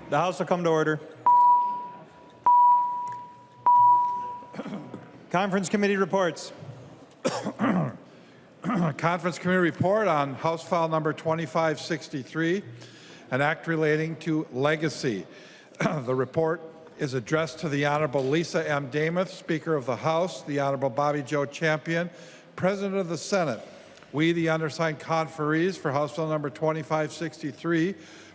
The House will come to order. Conference committee reports. Conference committee report on House File number 2563, an act relating to legacy. The report is addressed to the Honorable Lisa M. Damuth, Speaker of the House, the Honorable Bobby Joe Champion, President of the Senate. We, the undersigned conferees for House File number 2563,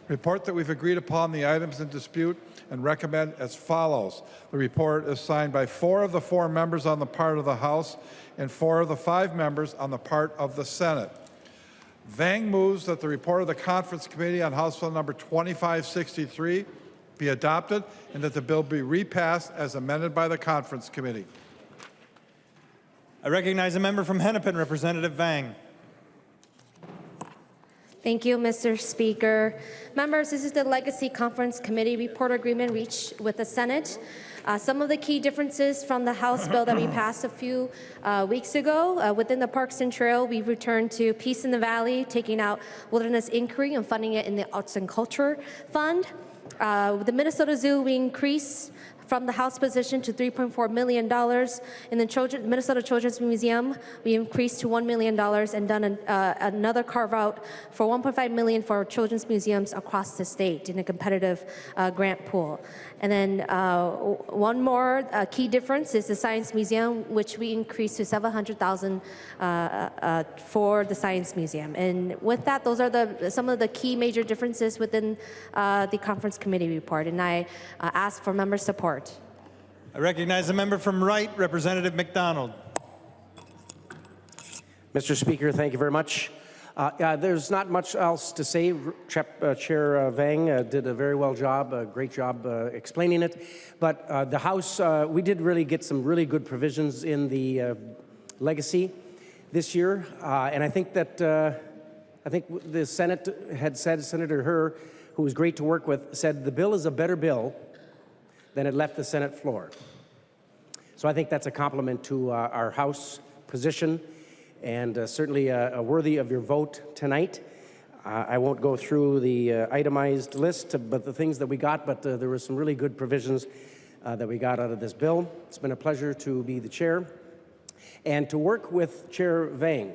report that we've agreed upon the items in dispute and recommend as follows. The report is signed by 4 of the 4 members on the part of the House and 4 of the 5 members on the part of the Senate. Vang moves that the report of the Conference Committee on House File number 2563 be adopted and that the bill be repassed as amended by the Conference Committee. I recognize a member from Hennepin, Representative Vang. Thank you, Mr. Speaker. Members, this is the Legacy Conference Committee report agreement reached with the Senate. Some of the key differences from the House bill that we passed a few weeks ago. Within the Parks and Trail, we returned to Peace in the Valley, taking out wilderness inquiry and funding it in the Arts and Culture Fund. With the Minnesota Zoo, we increased from the House position to $3.4 million. In the Minnesota Children's Museum, we increased to $1 million and done another carve-out for $1.5 million for children's museums across the state in a competitive grant pool. And then one more key difference is the Science Museum, which we increased to $700,000 for the Science Museum. And with that, those are some of the key major differences within the Conference Committee report. And I ask for member support. I recognize a member from Wright, Representative McDonald. Mr. Speaker, thank you very much. There's not much else to say. Chair Vang did a very well job, a great job explaining it. But the House, we did really get some really good provisions in the legacy this year. And I think that the Senate had said, Senator Herr, who was great to work with, said the bill is a better bill than it left the Senate floor. So I think that's a compliment to our House position and certainly worthy of your vote tonight. I won't go through the itemized list, but the things that we got, but there were some really good provisions that we got out of this bill. It's been a pleasure to be the chair and to work with Chair Vang.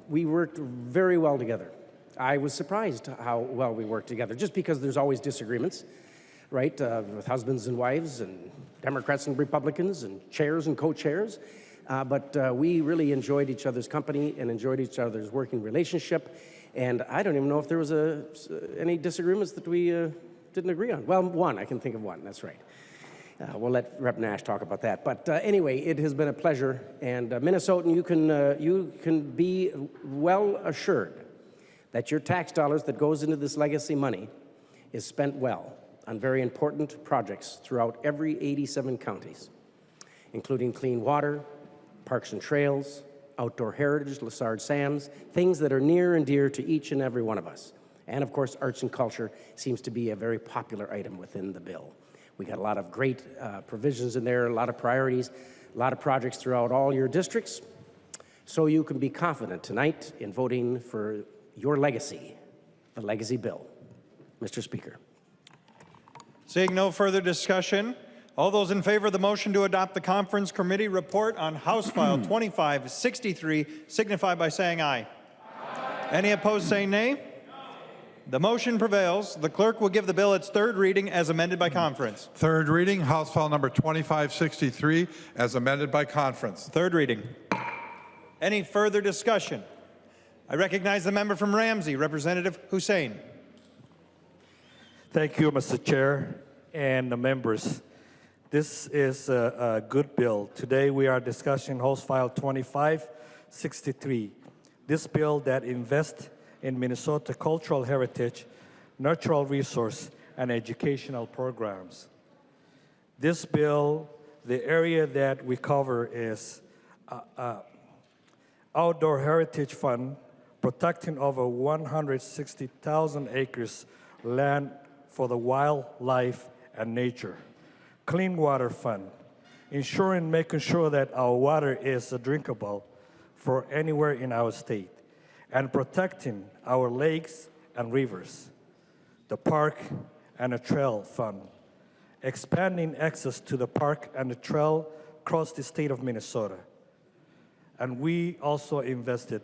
We worked very well together. I was surprised how well we worked together, just because there's always disagreements, right, with husbands and wives and Democrats and Republicans and chairs and co-chairs. But we really enjoyed each other's company and enjoyed each other's working relationship. And I don't even know if there was any disagreements that we didn't agree on. Well, one, I can think of one, that's right. We'll let Rep. Nash talk about that. But anyway, it has been a pleasure. And Minnesotan, you can be well assured that your tax dollars that goes into this legacy money is spent well on very important projects throughout every 87 counties, including clean water, parks and trails, outdoor heritage, Lessard Sands, things that are near and dear to each and every one of us. And of course, arts and culture seems to be a very popular item within the bill. We got a lot of great provisions in there, a lot of priorities, a lot of projects throughout all your districts. So you can be confident tonight in voting for your legacy, the legacy bill. Mr. Speaker. Seeing no further discussion, all those in favor of the motion to adopt the Conference Committee report on House File 2563 signify by saying aye. Aye. Any opposed say nay. No. The motion prevails. The clerk will give the bill its third reading as amended by conference. Third reading, House File number 2563 as amended by conference. Third reading. Any further discussion? I recognize the member from Ramsey, Representative Hussain. Thank you, Mr. Chair and the members. This is a good bill. Today we are discussing House File 2563. This bill that invests in Minnesota cultural heritage, natural resource, and educational programs. This bill, the area that we cover is Outdoor Heritage Fund, protecting over 160,000 acres land for the wildlife and nature. Clean Water Fund, making sure that our water is drinkable for anywhere in our state, and protecting our lakes and rivers. The Park and a Trail Fund, expanding access to the park and the trail across the state of Minnesota. And we also invested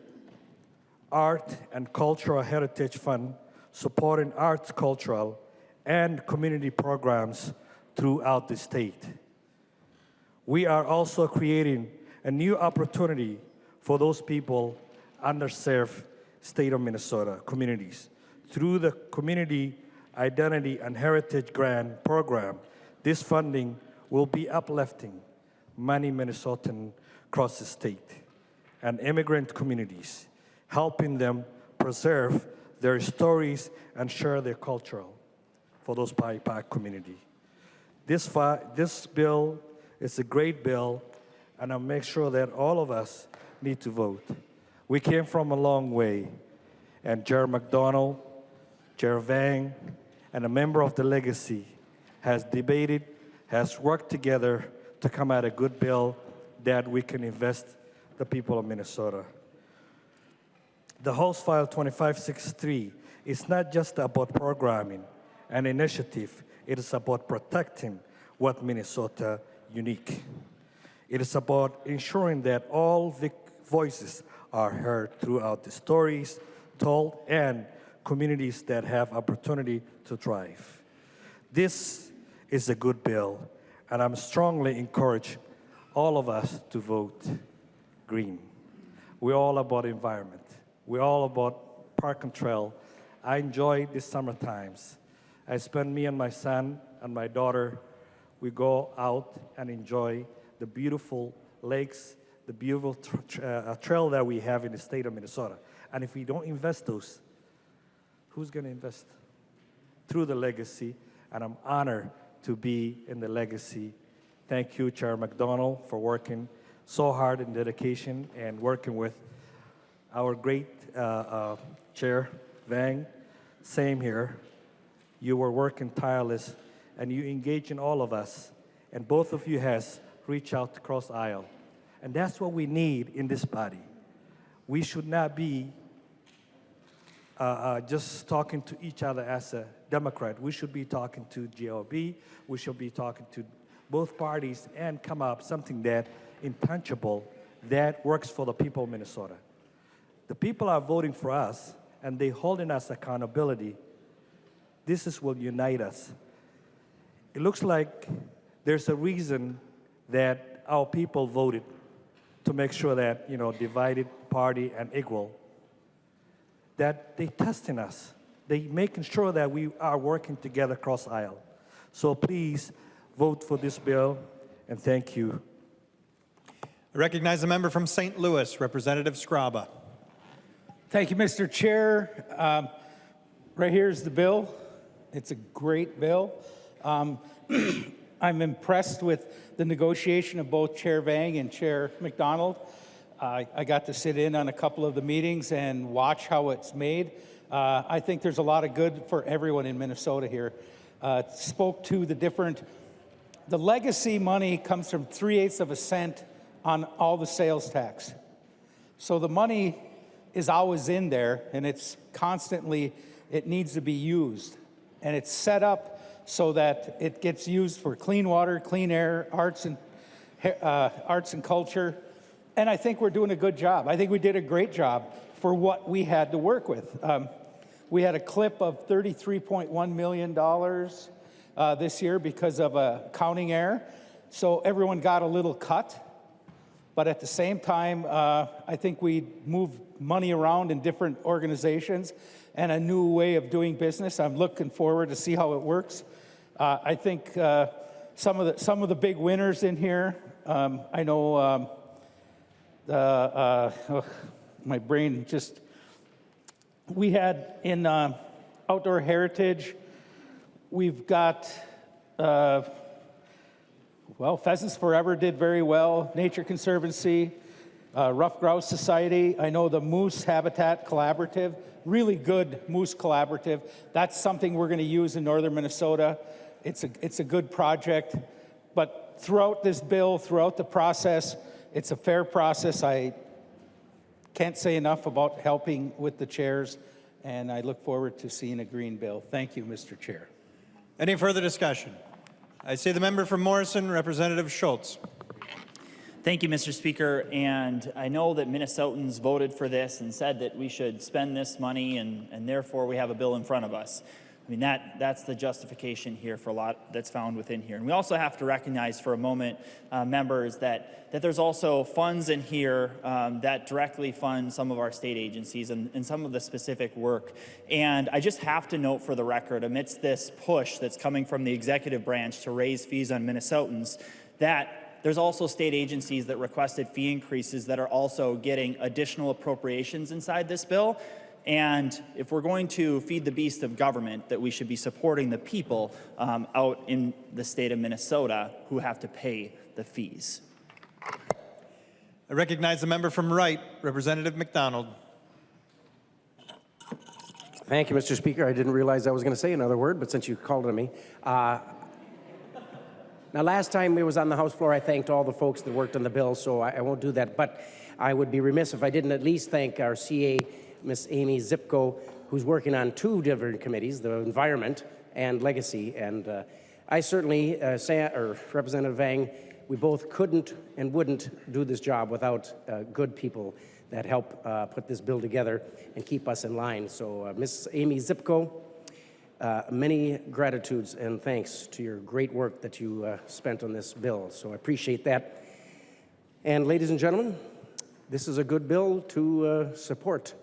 Art and Cultural Heritage Fund, supporting arts, cultural, and community programs throughout the state. We are also creating a new opportunity for those people underserved state of Minnesota communities through the Community Identity and Heritage Grant Program. This funding will be uplifting many Minnesotans across the state and immigrant communities, helping them preserve their stories and share their cultural for those BIPOC community. This bill is a great bill, and I'll make sure that all of us need to vote. We came from a long way, and Chair McDonald, Chair Vang, and a member of the legacy has debated, has worked together to come out a good bill that we can invest the people of Minnesota. The House File 2563 is not just about programming and initiative, it is about protecting what Minnesota unique. It is about ensuring that all voices are heard throughout the stories told and communities that have opportunity to thrive. This is a good bill, and I'm strongly encourage all of us to vote green. We're all about environment. We're all about park and trail. I enjoy the summer times. I spend me and my son and my daughter, we go out and enjoy the beautiful lakes, the beautiful trail that we have in the state of Minnesota. And if we don't invest those, who's going to invest? Through the legacy, and I'm honored to be in the legacy. Thank you, Chair McDonald, for working so hard in dedication and working with our great Chair Vang. Same here. You were working tireless, and you engage in all of us, and both of you has reached out across the aisle. And that's what we need in this body. We should not be just talking to each other as a Democrat. We should be talking to GOP. We should be talking to both parties and come up something that intangible that works for the people of Minnesota. The people are voting for us, and they holding us accountability. This is what unite us. It looks like there's a reason that our people voted to make sure that, divided party and equal, that they testing us. They making sure that we are working together across aisle. So please vote for this bill, and thank you. I recognize the member from St. Louis, Representative Scraba. Thank you, Mr. Chair. Right here is the bill. It's a great bill. I'm impressed with the negotiation of both Chair Vang and Chair McDonald. I got to sit in on a couple of the meetings and watch how it's made. I think there's a lot of good for everyone in Minnesota here. Spoke to the legacy money comes from 3/8 of a cent on all the sales tax. So the money is always in there, and it's constantly, it needs to be used. And it's set up so that it gets used for clean water, clean air, arts and culture. And I think we're doing a good job. I think we did a great job for what we had to work with. We had a clip of $33.1 million this year because of a counting error. So everyone got a little cut. But at the same time, I think we moved money around in different organizations and a new way of doing business. I'm looking forward to see how it works. I think some of the big winners in here, I know my brain just, we had in outdoor heritage, we've got, Pheasants Forever did very well, Nature Conservancy, Rough Grouse Society. I know the Moose Habitat Collaborative, really good moose collaborative. That's something we're going to use in northern Minnesota. It's a good project. But throughout this bill, throughout the process, it's a fair process. I can't say enough about helping with the chairs, and I look forward to seeing a green bill. Thank you, Mr. Chair. Any further discussion? I see the member from Morrison, Representative Schultz. Thank you, Mr. Speaker. And I know that Minnesotans voted for this and said that we should spend this money, and therefore we have a bill in front of us. I mean, that's the justification here for a lot that's found within here. And we also have to recognize for a moment, members, that there's also funds in here that directly fund some of our state agencies and some of the specific work. And I just have to note for the record, amidst this push that's coming from the executive branch to raise fees on Minnesotans, that there's also state agencies that requested fee increases that are also getting additional appropriations inside this bill. And if we're going to feed the beast of government, that we should be supporting the people out in the state of Minnesota who have to pay the fees. I recognize the member from Wright, Representative McDonald. Thank you, Mr. Speaker. I didn't realize I was going to say another word, but since you called on me. Now, last time it was on the House floor, I thanked all the folks that worked on the bill, so I won't do that. But I would be remiss if I didn't at least thank our CA, Miss Amy Zipko, who's working on two different committees, the Environment and Legacy. And I certainly, Representative Vang, we both couldn't and wouldn't do this job without good people that help put this bill together and keep us in line. So Miss Amy Zipko, many gratitudes and thanks to your great work that you spent on this bill. So I appreciate that. And ladies and gentlemen, this is a good bill to support.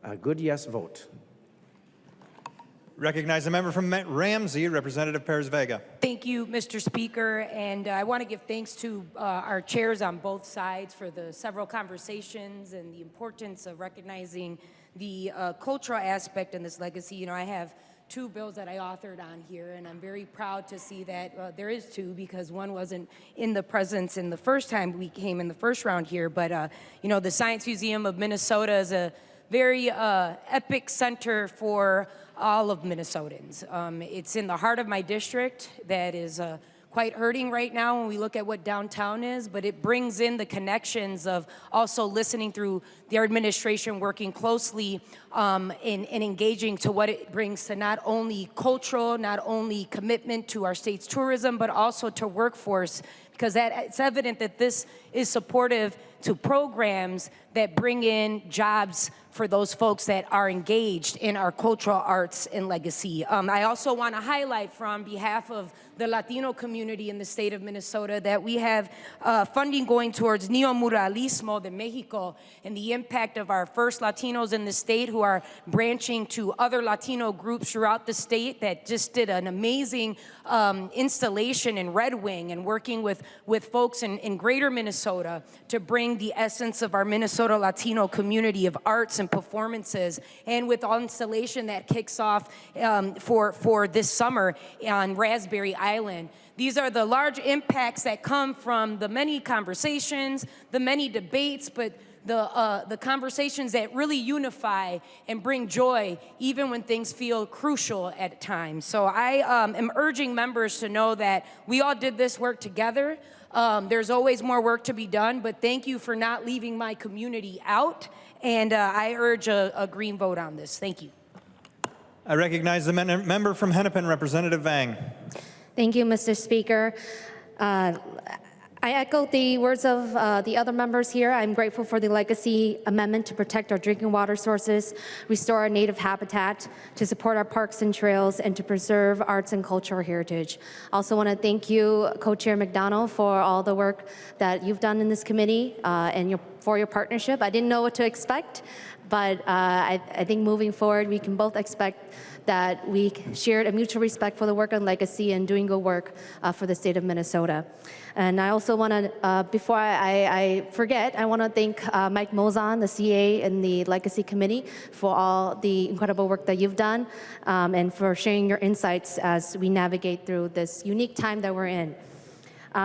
A good yes vote. Recognize the member from Ramsey, Representative Perez Vega. Thank you, Mr. Speaker, and I want to give thanks to our chairs on both sides for the several conversations and the importance of recognizing the cultural aspect in this legacy. You know, I have two bills that I authored on here, and I'm very proud to see that there is two, because one wasn't in the presence in the first time we came in the first round here. But, you know, the Science Museum of Minnesota is a very epic center for all of Minnesotans. It's in the heart of my district that is quite hurting right now when we look at what downtown is, but it brings in the connections of also listening through their administration, working closely in engaging to what it brings to not only cultural, not only commitment to our state's tourism, but also to workforce, because it's evident that this is supportive to programs that bring in jobs for those folks that are engaged in our cultural arts and legacy. I also want to highlight from behalf of the Latino community in the state of Minnesota that we have funding going towards Neomuralismo de Mexico and the impact of our first Latinos in the state who are branching to other Latino groups throughout the state that just did an amazing installation in Red Wing and working with folks in greater Minnesota to bring the essence of our Minnesota Latino community of arts and performances, and with all installation that kicks off for this summer on Raspberry Island. These are the large impacts that come from the many conversations, the many debates, but the conversations that really unify and bring joy even when things feel crucial at times. So I am urging members to know that we all did this work together. There's always more work to be done, but thank you for not leaving my community out. And I urge a green vote on this. Thank you. I recognize the member from Hennepin, Representative Vang. Thank you, Mr. Speaker. I echo the words of the other members here. I'm grateful for the legacy amendment to protect our drinking water sources, restore our native habitat, to support our parks and trails, and to preserve arts and cultural heritage. I also want to thank you, Co-Chair McDonald, for all the work that you've done in this committee and for your partnership. I didn't know what to expect, but I think moving forward, we can both expect that we shared a mutual respect for the work on legacy and doing good work for the state of Minnesota. And I also want to, before I forget, I want to thank Mike Mozon, the CA and the Legacy Committee, for all the incredible work that you've done and for sharing your insights as we navigate through this unique time that we're in.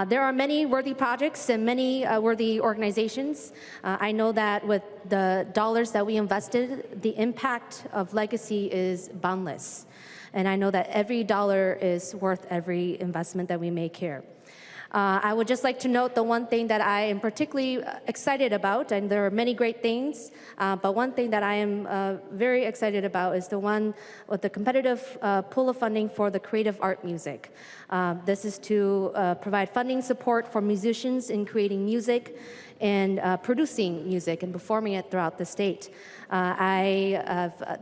There are many worthy projects and many worthy organizations. I know that with the dollars that we invested, the impact of legacy is boundless. And I know that every dollar is worth every investment that we make here. I would just like to note the one thing that I am particularly excited about, and there are many great things, but one thing that I am very excited about is the one with the competitive pool of funding for the creative art music. This is to provide funding support for musicians in creating music and producing music and performing it throughout the state.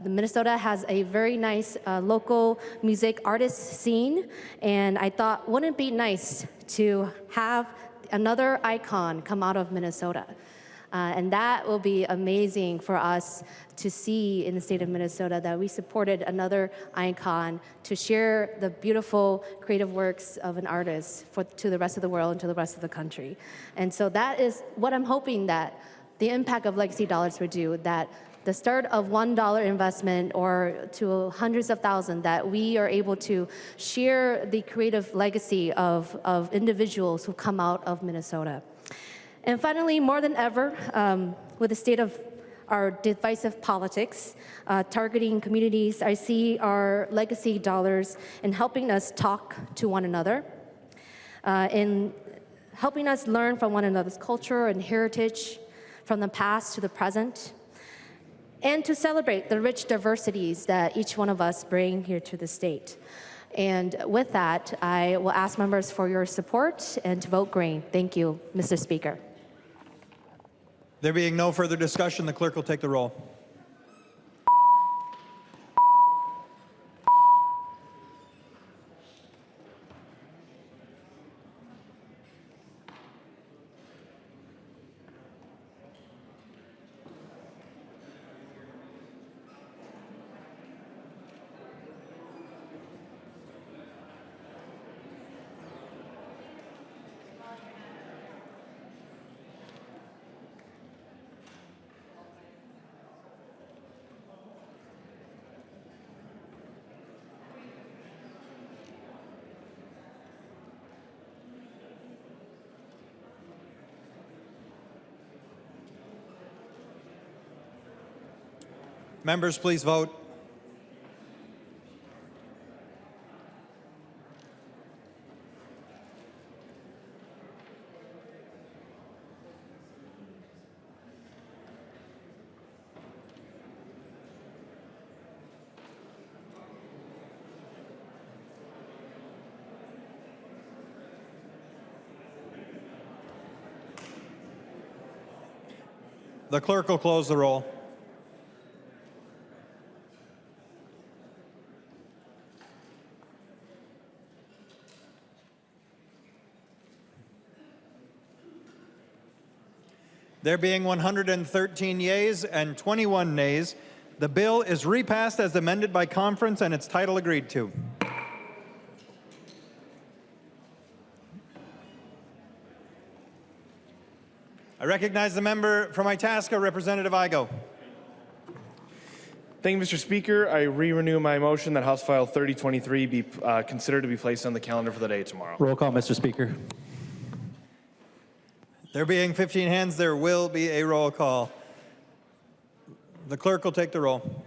Minnesota has a very nice local music artist scene, and I thought, wouldn't it be nice to have another icon come out of Minnesota? And that will be amazing for us to see in the state of Minnesota, that we supported another icon to share the beautiful creative works of an artist to the rest of the world and to the rest of the country. And so that is what I'm hoping that the impact of legacy dollars would do, that the start of $1 investment or to hundreds of thousands, that we are able to share the creative legacy of individuals who come out of Minnesota. And finally, more than ever, with the state of our divisive politics targeting communities, I see our legacy dollars in helping us talk to one another, in helping us learn from one another's culture and heritage, from the past to the present, and to celebrate the rich diversities that each one of us bring here to the state. And with that, I will ask members for your support and to vote green. Thank you, Mr. Speaker. There being no further discussion, the clerk will take the roll. Members, please vote. The clerk will close the roll. There being 113 yeas and 21 nays, the bill is repassed as amended by conference and its title agreed to. I recognize the member from Itasca, Representative Igo. Thank you, Mr. Speaker. I re-renew my motion that House File 3023 be considered to be placed on the calendar for the day tomorrow. Roll call, Mr. Speaker. There being 15 hands, there will be a roll call. The clerk will take the roll.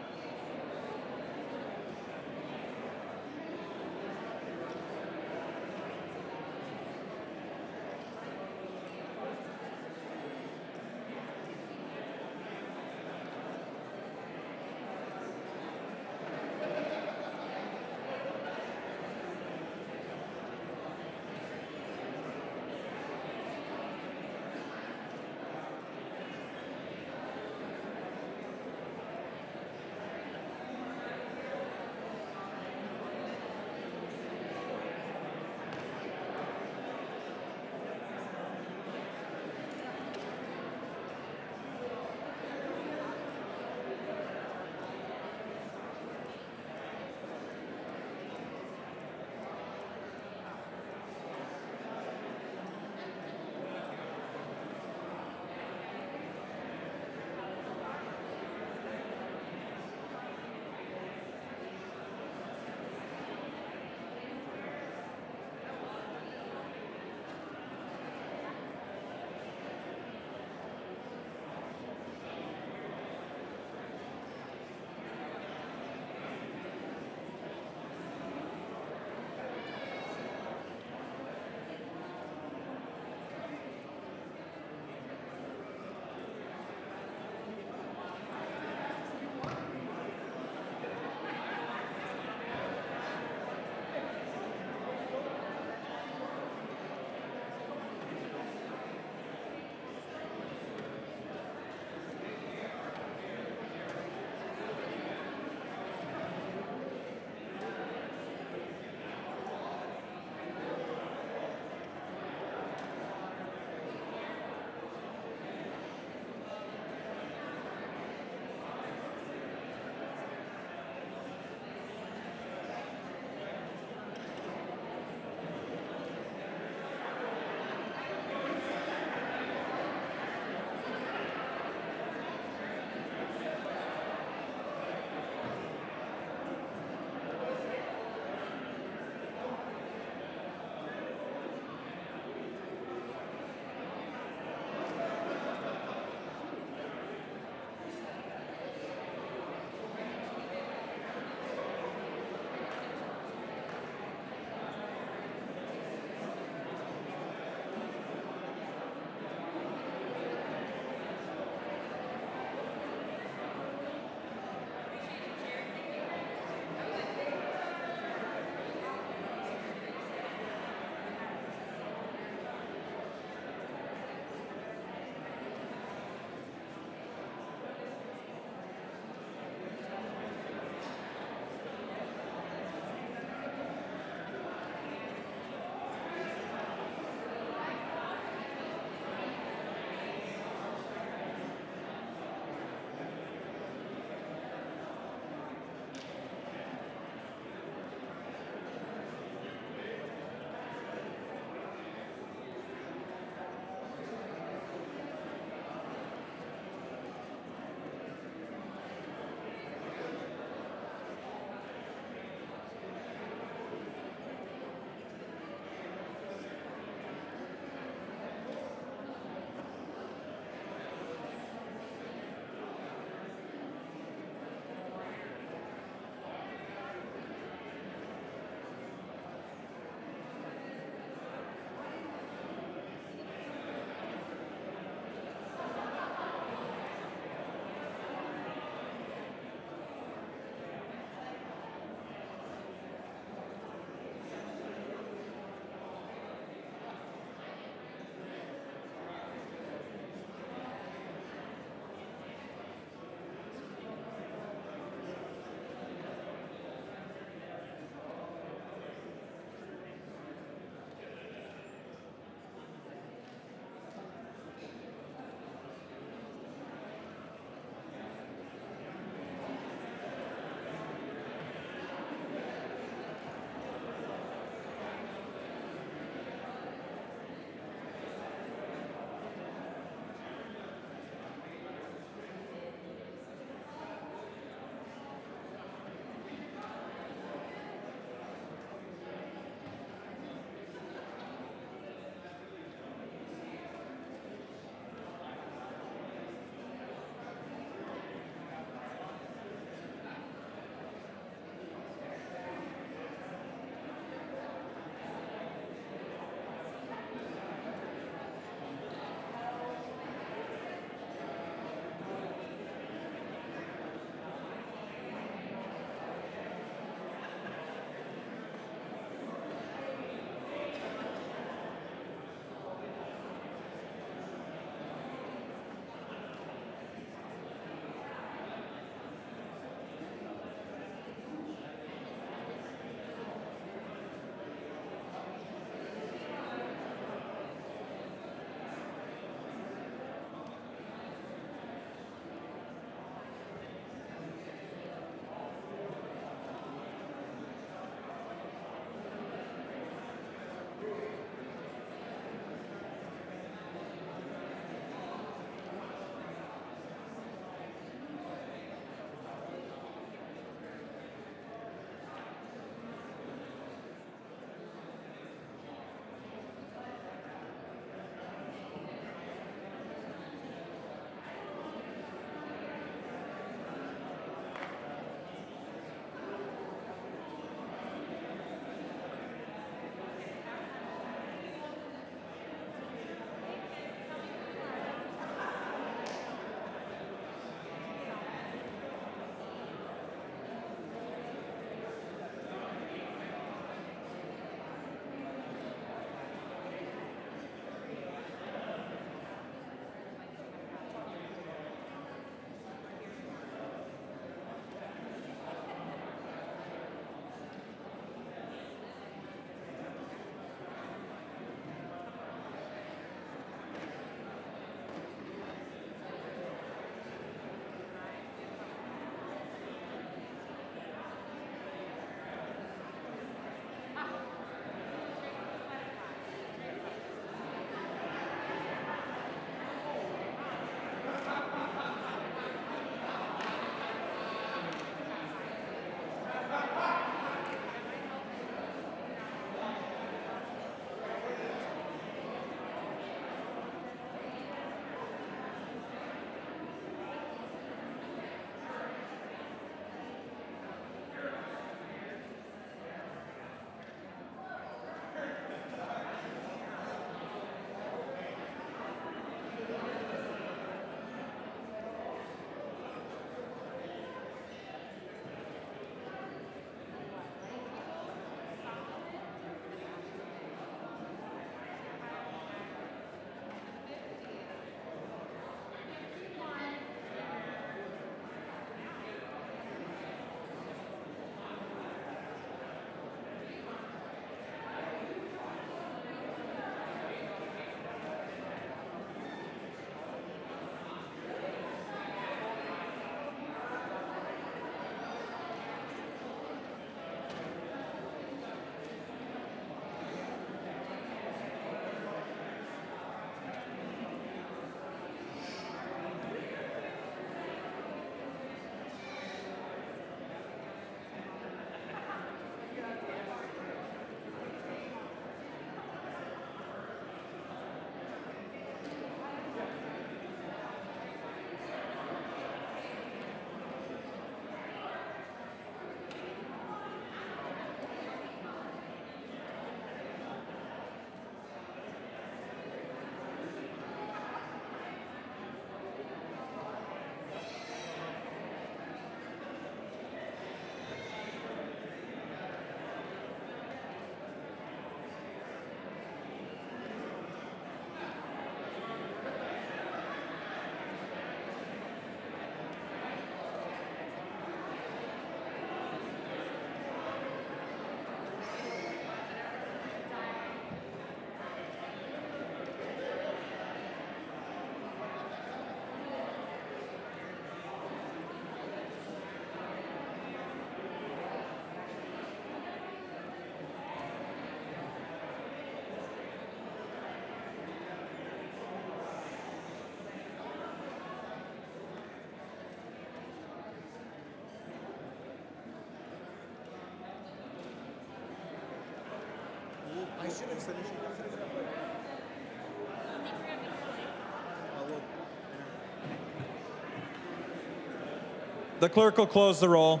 The clerk will close the roll.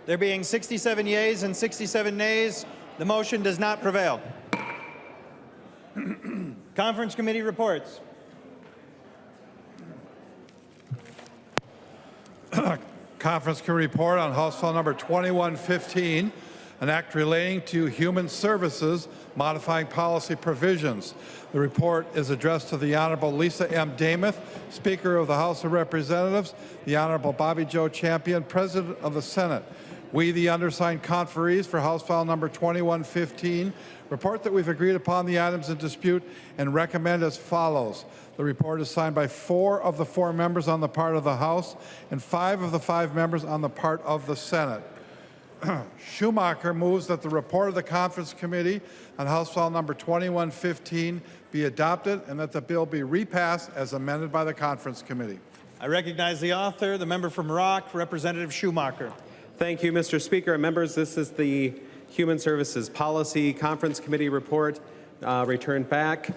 There being 67 yeas and 67 nays, the motion does not prevail. Conference committee reports. Conference can report on House File Number 2115, an act relating to human services modifying policy provisions. The report is addressed to the Honorable Lisa M. Damath, Speaker of the House of Representatives, the Honorable Bobby Joe Champion, President of the Senate. We, the undersigned conferees for House File Number 2115, report that we've agreed upon the items in dispute and recommend as follows. The report is signed by 4 of the 4 members on the part of the House and 5 of the 5 members on the part of the Senate. Schomacker moves that the report of the Conference Committee on House File Number 2115 be adopted and that the bill be repassed as amended by the Conference Committee. I recognize the author, the member from Rock, Representative Schomacker. Thank you, Mr. Speaker. And members, this is the Human Services Policy Conference Committee report returned back.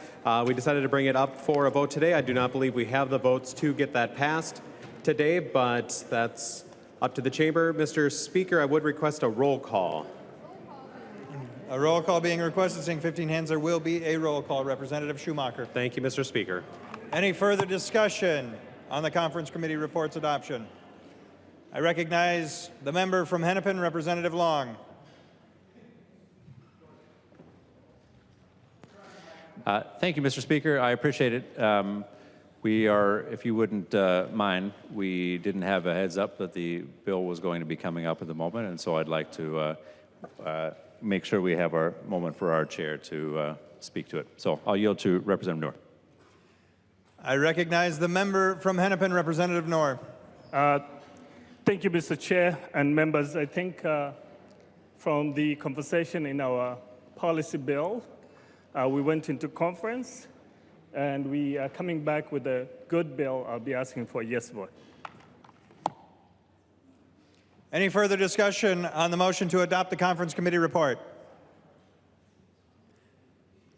We decided to bring it up for a vote today. I do not believe we have the votes to get that passed today, but that's up to the chamber. Mr. Speaker, I would request a roll call. A roll call being requested. Seeing 15 hands, there will be a roll call. Representative Schomacker. Thank you, Mr. Speaker. Any further discussion on the Conference Committee report's adoption? I recognize the member from Hennepin, Representative Long. Thank you, Mr. Speaker. I appreciate it. We are, if you wouldn't mind, we didn't have a heads up that the bill was going to be coming up at the moment, and so I'd like to make sure we have our moment for our chair to speak to it. So I'll yield to Representative Knorr. I recognize the member from Hennepin, Representative Knorr. Thank you, Mr. Chair and members. I think from the conversation in our policy bill, we went into conference, and we are coming back with a good bill. I'll be asking for a yes vote. Any further discussion on the motion to adopt the Conference Committee report?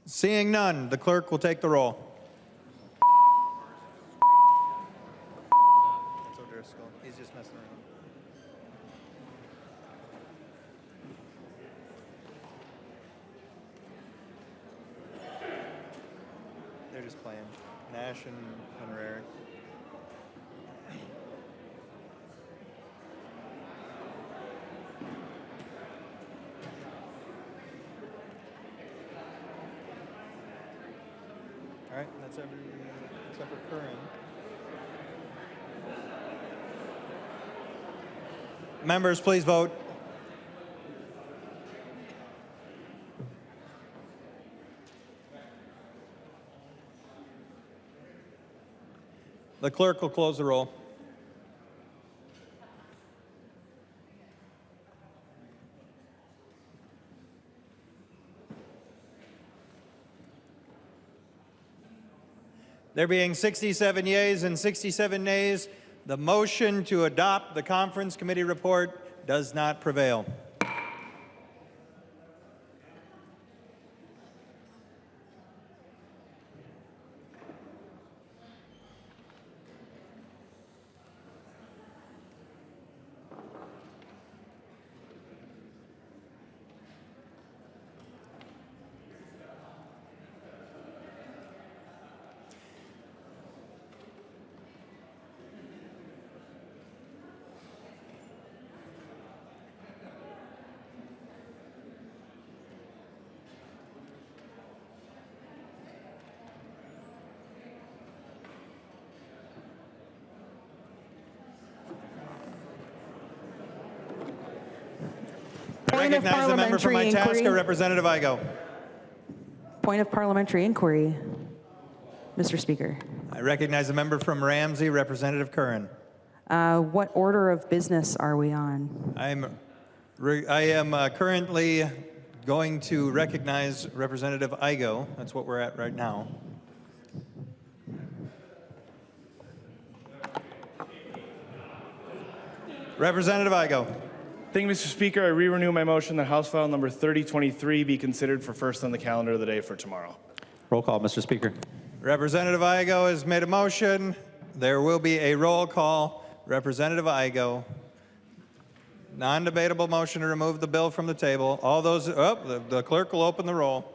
Seeing none, the clerk will take the roll. He's just messing around. They're just playing. Nash and Rare. All right, that's every except for Curran. Members, please vote. The clerk will close the roll. There being 67 yeas and 67 nays, the motion to adopt the Conference Committee report does not prevail. I recognize the member from Itasca, Representative Igo. Point of parliamentary inquiry, Mr. Speaker. I recognize the member from Ramsey, Representative Curran. What order of business are we on? I am currently going to recognize Representative Igo. That's what we're at right now. Representative Igo. Thank you, Mr. Speaker. I re-renew my motion that House File number 3023 be considered for first on the calendar of the day for tomorrow. Roll call, Mr. Speaker. Representative Igo has made a motion. There will be a roll call. Representative Igo. Non-debatable motion to remove the bill from the table. All those, the clerk will open the roll.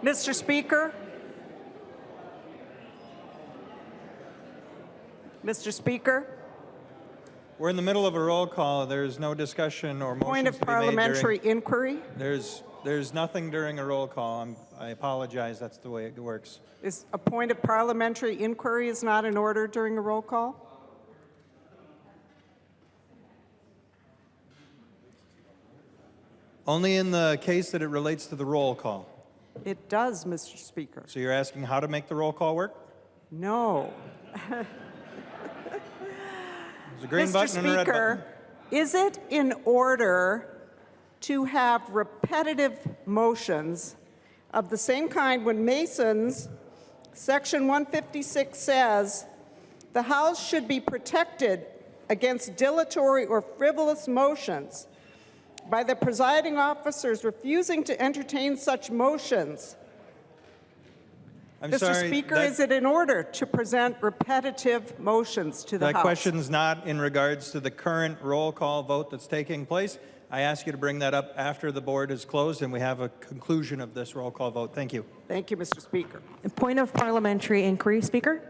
Mr. Speaker? Mr. Speaker? We're in the middle of a roll call. There's no discussion or Point motions of to be made parliamentary during. inquiry? There's nothing during a roll call. I apologize. That's the way it works. Is a point of parliamentary inquiry is not in order during a roll call? Only in the case that it relates to the roll call. It does, Mr. Speaker. So you're asking how to make the roll call work? No. There's a green Mr. button and a red button. Speaker, is it in order to have repetitive motions of the same kind when Masons, Section 156 says, the House should be protected against dilatory or frivolous motions by the presiding officers refusing to entertain such motions? I'm Mr. sorry, Speaker, that- is it in order to present repetitive motions to the That House? question's not in regards to the current roll call vote that's taking place. I ask you to bring that up after the board is closed and we have a conclusion of this roll call vote. Thank you. Thank you, Mr. Speaker. Point of parliamentary inquiry, Speaker?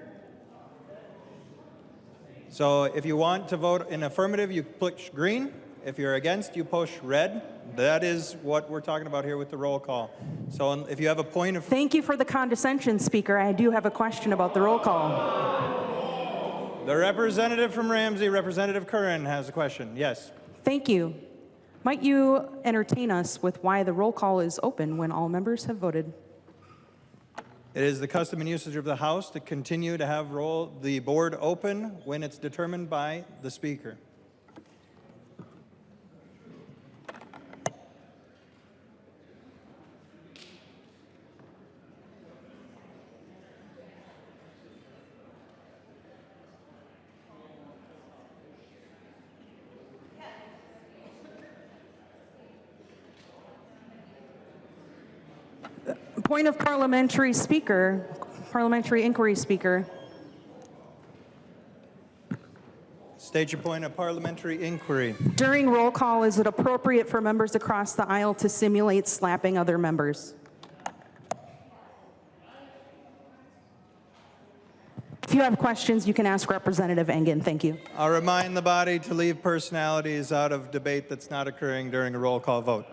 So if you want to vote in affirmative, you push green. If you're against, you push red. That is what we're talking about here with the roll call. So if you have a point of... Thank you for the condescension, Speaker. I do have a question about the roll call. The representative from Ramsey, Representative Curran, has a question. Yes. Thank you. Might you entertain us with why the roll call is open when all members have voted? It is the custom and usage of the House to continue to have the board open when it's determined by the Speaker. Point of parliamentary speaker, parliamentary inquiry, Speaker. State your point of parliamentary inquiry. During roll call, is it appropriate for members across the aisle to simulate slapping other members? If you have questions, you can ask Representative Engen. Thank you. I'll remind the body to leave personalities out of debate that's not occurring during a roll call vote.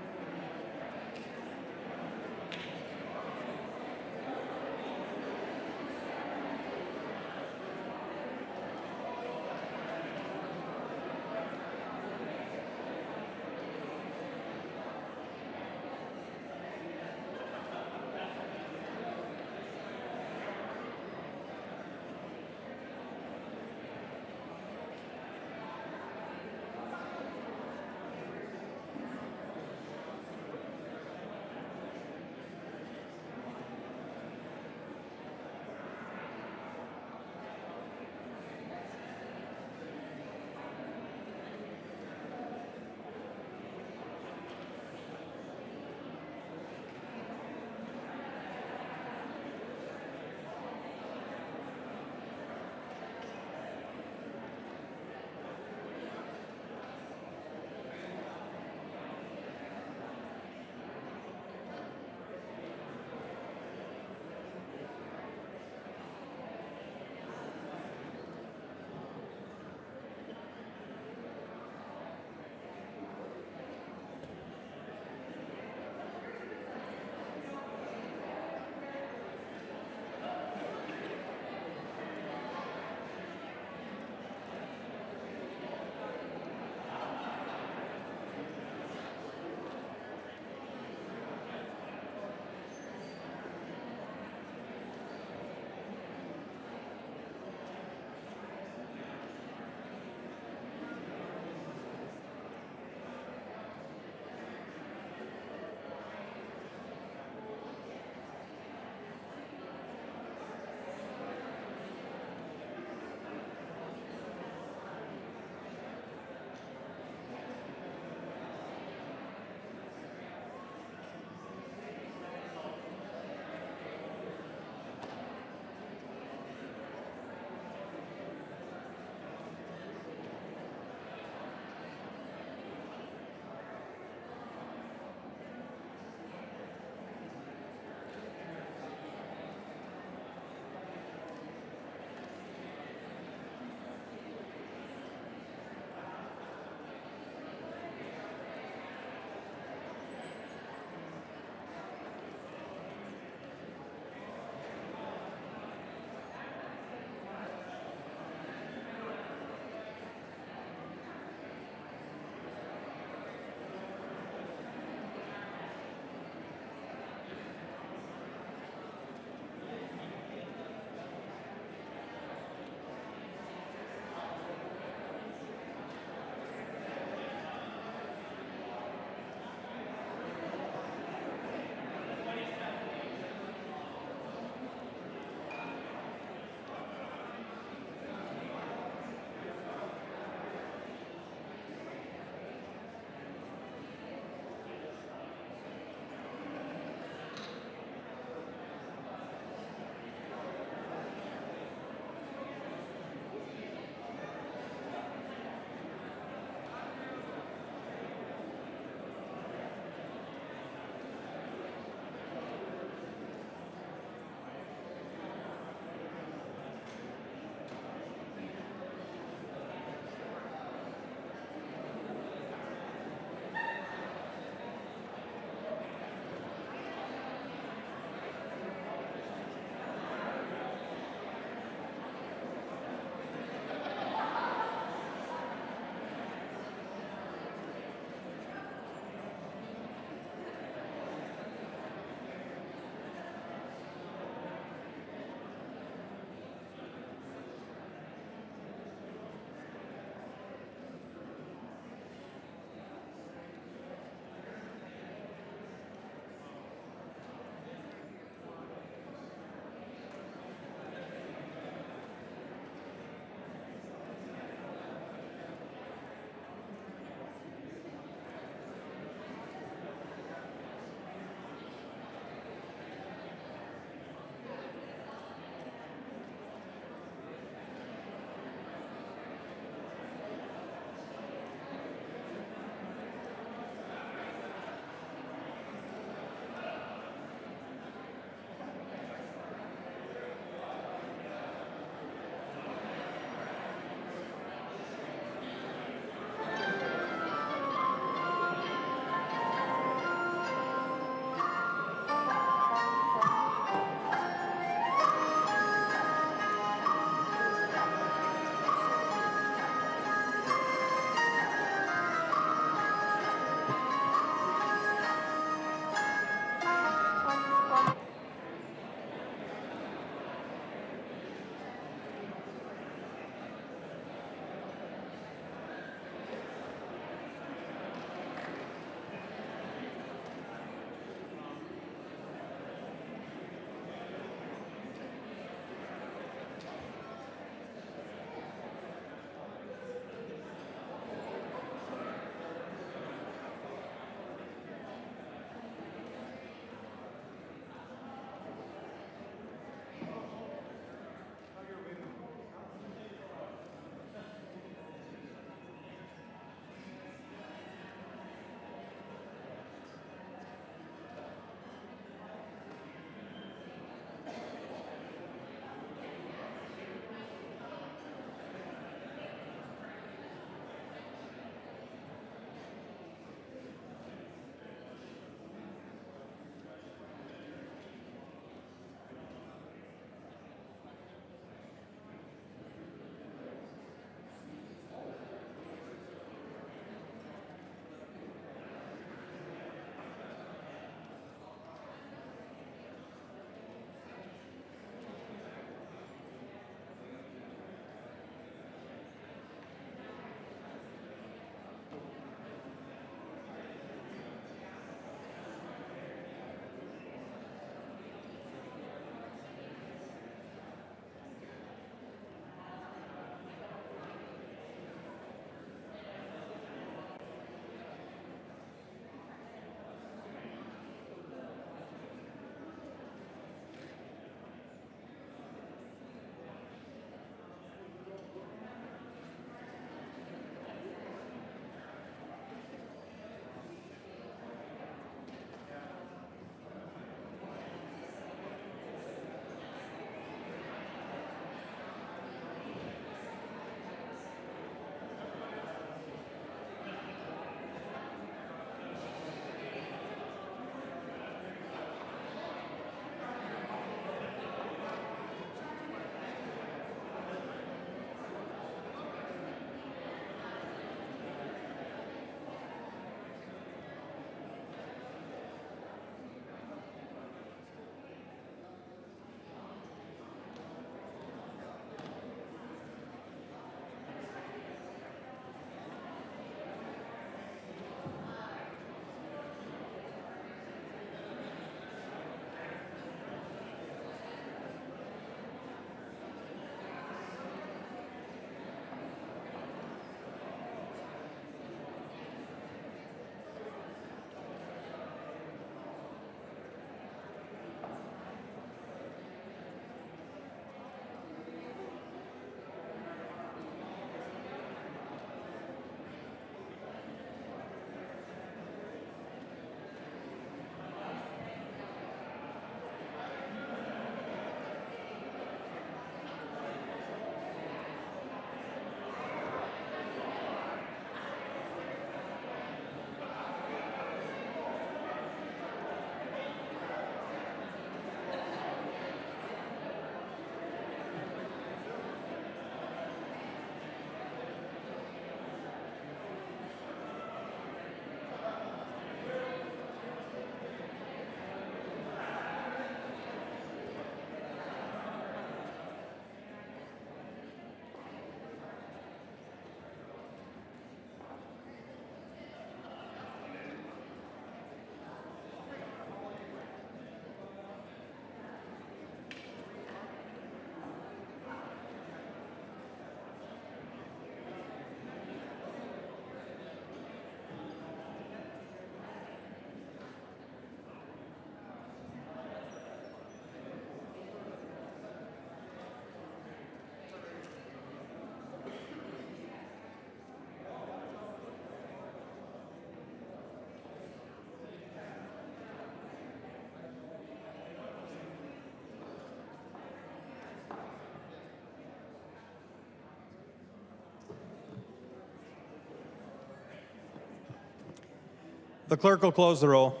The clerk will close the roll.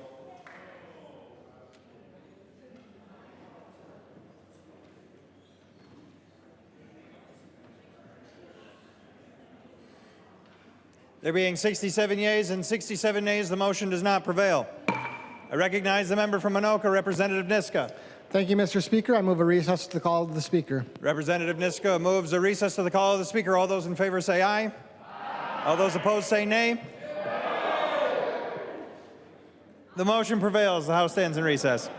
There being 67 yeas and 67 nays, the motion does not prevail. I recognize the member from Anoka, Representative Niska. Thank you, Mr. Speaker. I move a recess to the call of the Speaker. Representative Niska moves a recess to the call of the Speaker. All those in favor say aye. Aye. All those opposed say nay. The motion prevails. The House stands in recess.